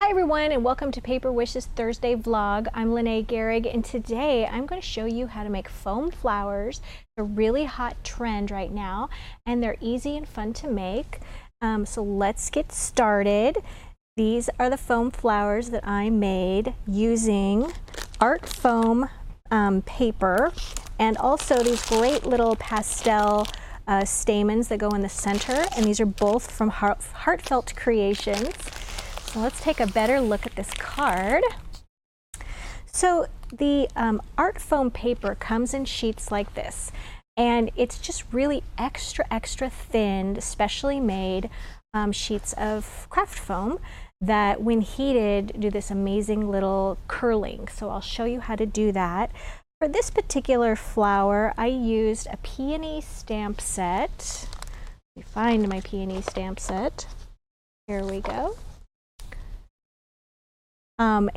Hi everyone, and welcome to Paper Wishes Thursday vlog. I'm Lene Gehrig, and today I'm going to show you how to make foam flowers. It's a really hot trend right now, and they're easy and fun to make. So let's get started. These are the foam flowers that I made using art foam paper, and also these great little pastel stamens that go in the center, and these are both from Heartfelt Creations. So let's take a better look at this card. So the art foam paper comes in sheets like this, and it's just really extra thin, specially made sheets of craft foam that when heated do this amazing little curling. So I'll show you how to do that. For this particular flower, I used a peony stamp set. Let me find my peony stamp set. Here we go.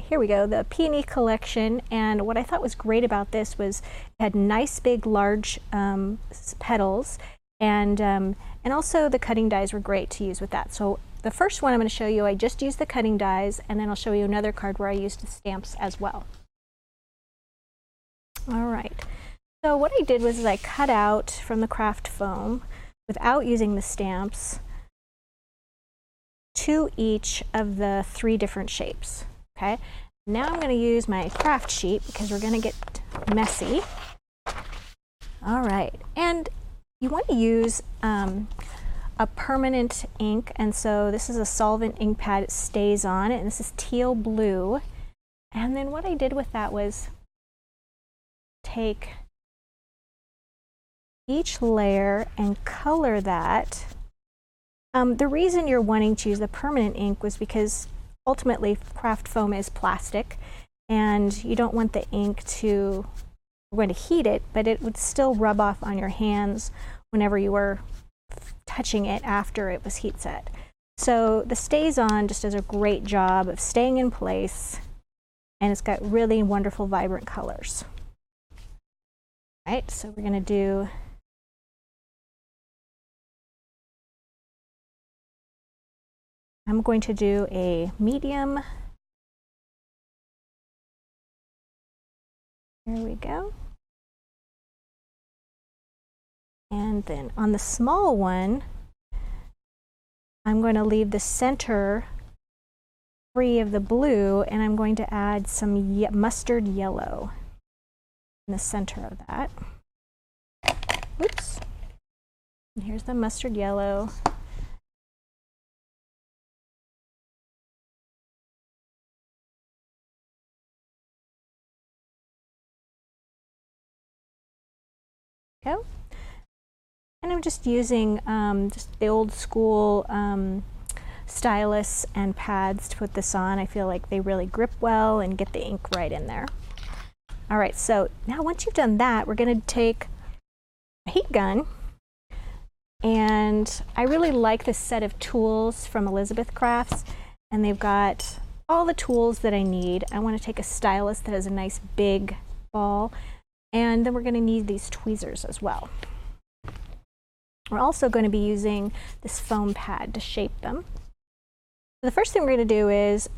Here we go, the peony collection, and what I thought was great about this was it had nice big large petals, and also the cutting dies were great to use with that. So the first one I'm going to show you, I just used the cutting dies, and then I'll show you another card where I used the stamps as well. Alright, so what I did was I cut out from the craft foam, without using the stamps, 2 each of the 3 different shapes. Okay, now I'm going to use my craft sheet because we're going to get messy. All right, and you want to use a permanent ink, and so this is a solvent ink pad. It stays on, and this is teal blue. And then what I did with that was take each layer and color that. The reason you're wanting to use the permanent ink was because ultimately craft foam is plastic, and you don't want the ink to, we're going to heat it, but it would still rub off on your hands whenever you were touching it after it was heat set. So the Stays On just does a great job of staying in place, and it's got really wonderful vibrant colors. All right, so we're going to do I'm going to do a medium. There we go. And then on the small one, I'm going to leave the center free of the blue, and I'm going to add some mustard yellow in the center of that. Oops. And here's the mustard yellow. Go. And I'm just using just the old school stylus and pads to put this on. I feel like they really grip well and get the ink right in there. All right, so now once you've done that, we're going to take a heat gun, and I really like this set of tools from Elizabeth Crafts, and they've got all the tools that I need. I want to take a stylus that has a nice big ball, and then we're going to need these tweezers as well. We're also going to be using this foam pad to shape them. So the first thing we're going to do is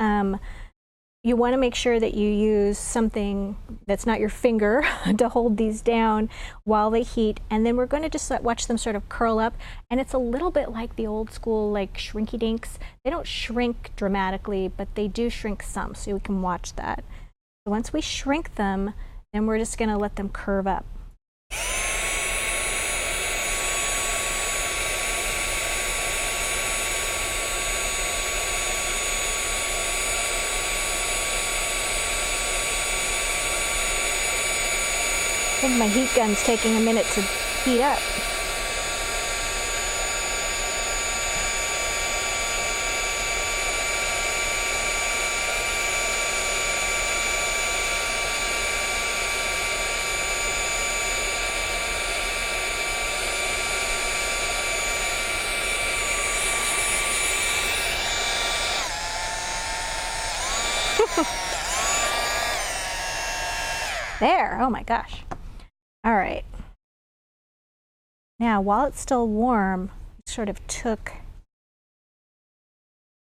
you want to make sure that you use something that's not your finger to hold these down while they heat, and then we're going to just watch them sort of curl up, and it's a little bit like the old school like shrinky dinks. They don't shrink dramatically, but they do shrink some, so we can watch that. So once we shrink them, then we're just going to let them curve up. I think my heat gun's taking a minute to heat up. There, oh my gosh. All right. Now, while it's still warm, I sort of took,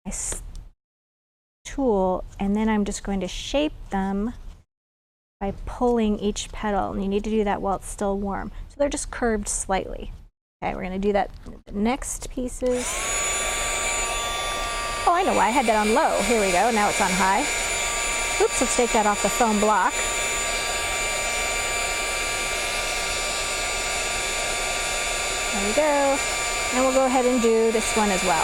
I tool, and then I'm just going to shape them by pulling each petal, and you need to do that while it's still warm. So they're just curved slightly. Okay, we're going to do that with the next pieces. Oh, I know why I had that on low. Here we go, now it's on high. Oops, let's take that off the foam block. There we go. And we'll go ahead and do this one as well.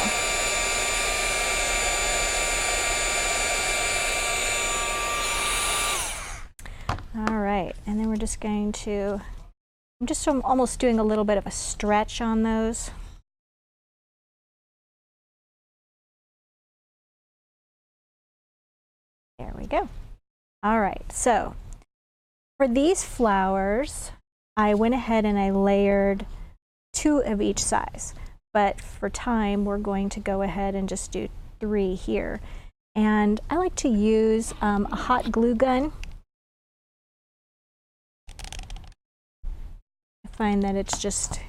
All right, and then we're just going to, I'm almost doing a little bit of a stretch on those. There we go. All right, so for these flowers, I went ahead and I layered 2 of each size, but for time, we're going to go ahead and just do 3 here. And I like to use a hot glue gun. I find that it's just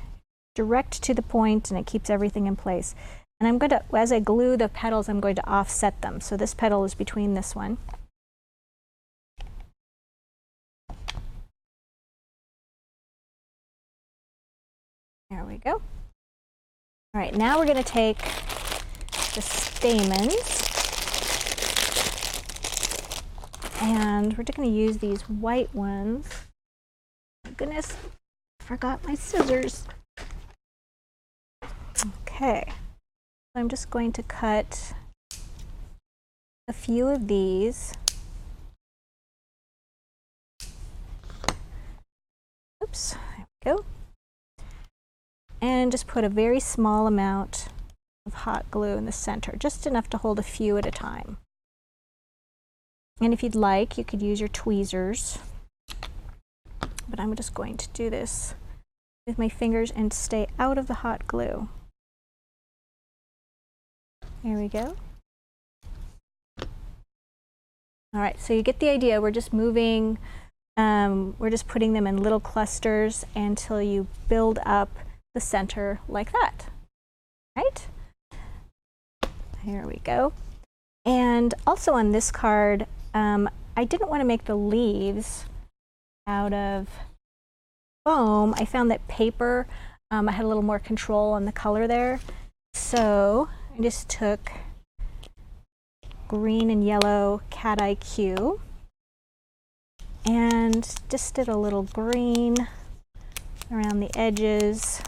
direct to the point and it keeps everything in place. And I'm going to, as I glue the petals, I'm going to offset them. So this petal is between this one. There we go. All right, now we're going to take the stamens and we're just going to use these white ones. Oh, goodness, I forgot my scissors. Okay, so I'm just going to cut a few of these. Oops, there we go. And just put a very small amount of hot glue in the center, just enough to hold a few at a time. And if you'd like, you could use your tweezers, but I'm just going to do this with my fingers and stay out of the hot glue. There we go. All right, so you get the idea. We're just moving, we're just putting them in little clusters until you build up the center like that, right? Here we go. And also on this card, I didn't want to make the leaves out of foam. I found that paper, I had a little more control on the color there. So I just took green and yellow Cat Eye Q and just did a little green around the edges.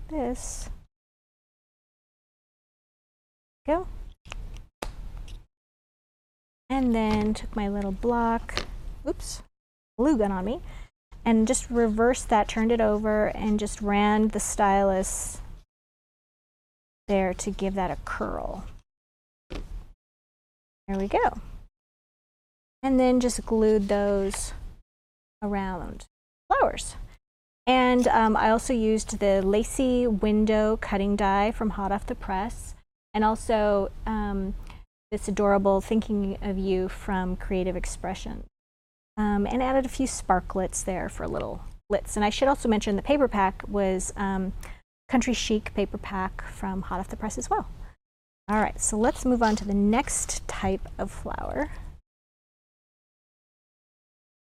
This. Go. And then took my little block, oops, glue gun on me, and just reversed that, turned it over, and just ran the stylus there to give that a curl. There we go. And then just glued those around flowers. And I also used the lacy window cutting die from hot off the press, and also this adorable Thinking of You from Creative Expression, and added a few sparklets there for little blitz. And I should also mention the paper pack was Country Chic paper pack from hot off the press as well. All right, so let's move on to the next type of flower.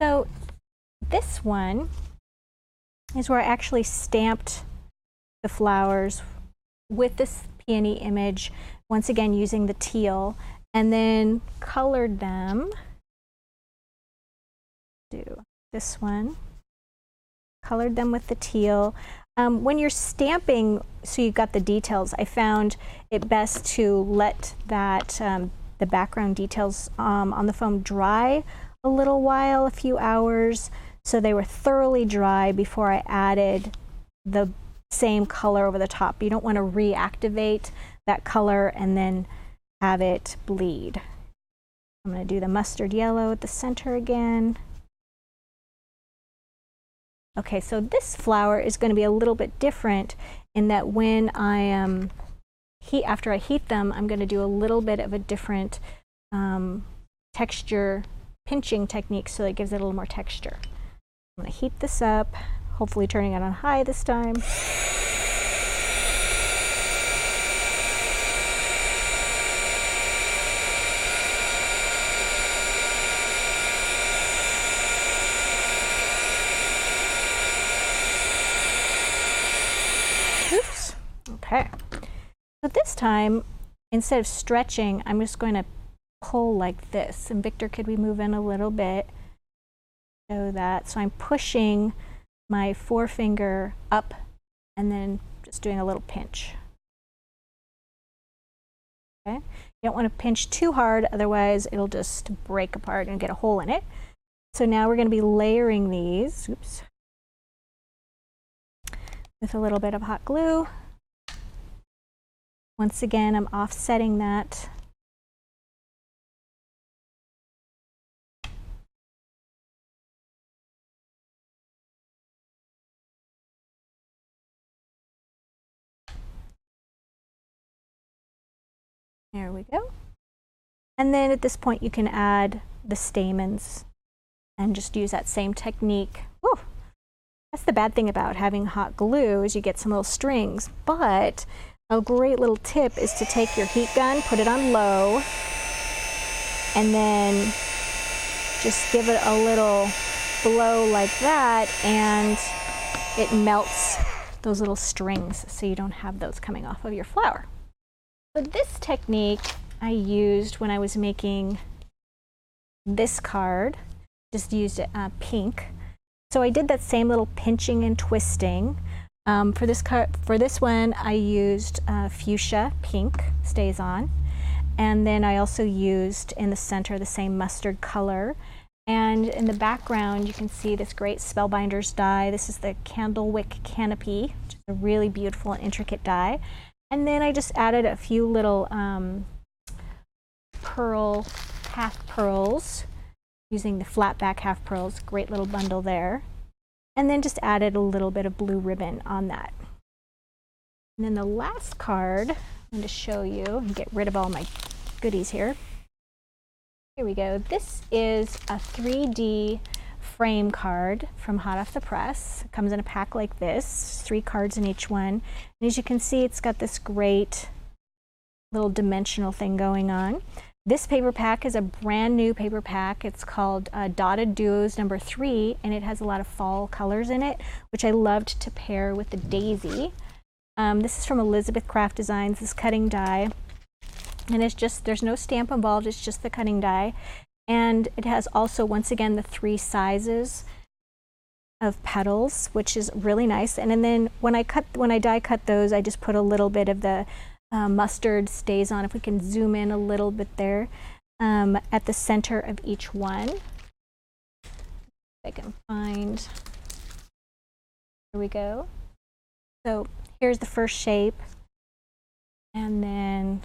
So this one is where I actually stamped the flowers with this peony image, once again using the teal, and then colored them. Do this one. Colored them with the teal. When you're stamping, so you've got the details, I found it best to let that the background details on the foam dry a little while, a few hours, so they were thoroughly dry before I added the same color over the top. You don't want to reactivate that color and then have it bleed. I'm going to do the mustard yellow at the center again. Okay, so this flower is going to be a little bit different in that when I after I heat them, I'm going to do a little bit of a different texture pinching technique, so it gives it a little more texture. I'm going to heat this up, hopefully turning it on high this time. Oops. Okay. So this time, instead of stretching, I'm just going to pull like this. And Victor, could we move in a little bit? Show that. So I'm pushing my forefinger up and then just doing a little pinch. Okay. You don't want to pinch too hard, otherwise it'll just break apart and get a hole in it. So now we're going to be layering these, oops, with a little bit of hot glue. Once again, I'm offsetting that. There we go. And then at this point you can add the stamens and just use that same technique. Woo! That's the bad thing about having hot glue is you get some little strings, but a great little tip is to take your heat gun, put it on low, and then just give it a little blow like that, and it melts those little strings so you don't have those coming off of your flower. So this technique I used when I was making this card, just used it pink. So I did that same little pinching and twisting. For this one I used fuchsia pink, stays on. And then I also used in the center the same mustard color. And in the background you can see this great Spellbinders die. This is the Candlewick Canopy, which is a really beautiful and intricate die. And then I just added a few little pearl half pearls using the flat back half pearls, great little bundle there. And then just added a little bit of blue ribbon on that. And then the last card, I'm going to show you and get rid of all my goodies here. Here we go. This is a 3D frame card from hot off the press. It comes in a pack like this, 3 cards in each one. And as you can see, it's got this great little dimensional thing going on. This paper pack is a brand new paper pack. It's called Dotted Duos number 3, and it has a lot of fall colors in it, which I loved to pair with the daisy. This is from Elizabeth Craft Designs, this cutting die. And it's just, there's no stamp involved, it's just the cutting die. And it has also, once again, the 3 sizes of petals, which is really nice. And then when I die cut those, I just put a little bit of the mustard stays on, if we can zoom in a little bit there, at the center of each one. If I can find, here we go. So here's the first shape, and then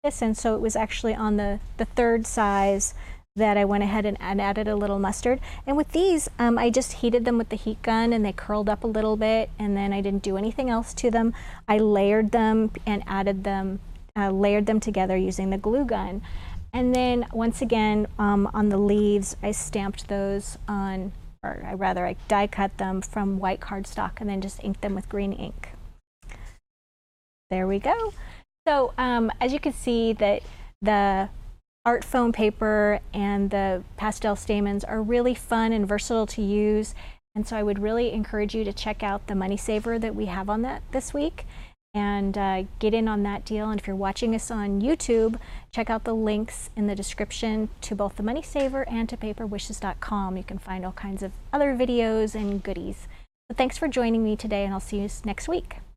this, and so it was actually on the 3rd size that I went ahead and added a little mustard. And with these, I just heated them with the heat gun and they curled up a little bit, and then I didn't do anything else to them. I layered them and added them, layered them together using the glue gun. And then once again, on the leaves, I stamped those on, or I die cut them from white cardstock and then just inked them with green ink. There we go. So as you can see, that the art foam paper and the pastel stamens are really fun and versatile to use, and so I would really encourage you to check out the Money Saver that we have on that this week and get in on that deal. And if you're watching us on YouTube, check out the links in the description to both the Money Saver and to paperwishes.com. You can find all kinds of other videos and goodies. So thanks for joining me today, and I'll see you next week.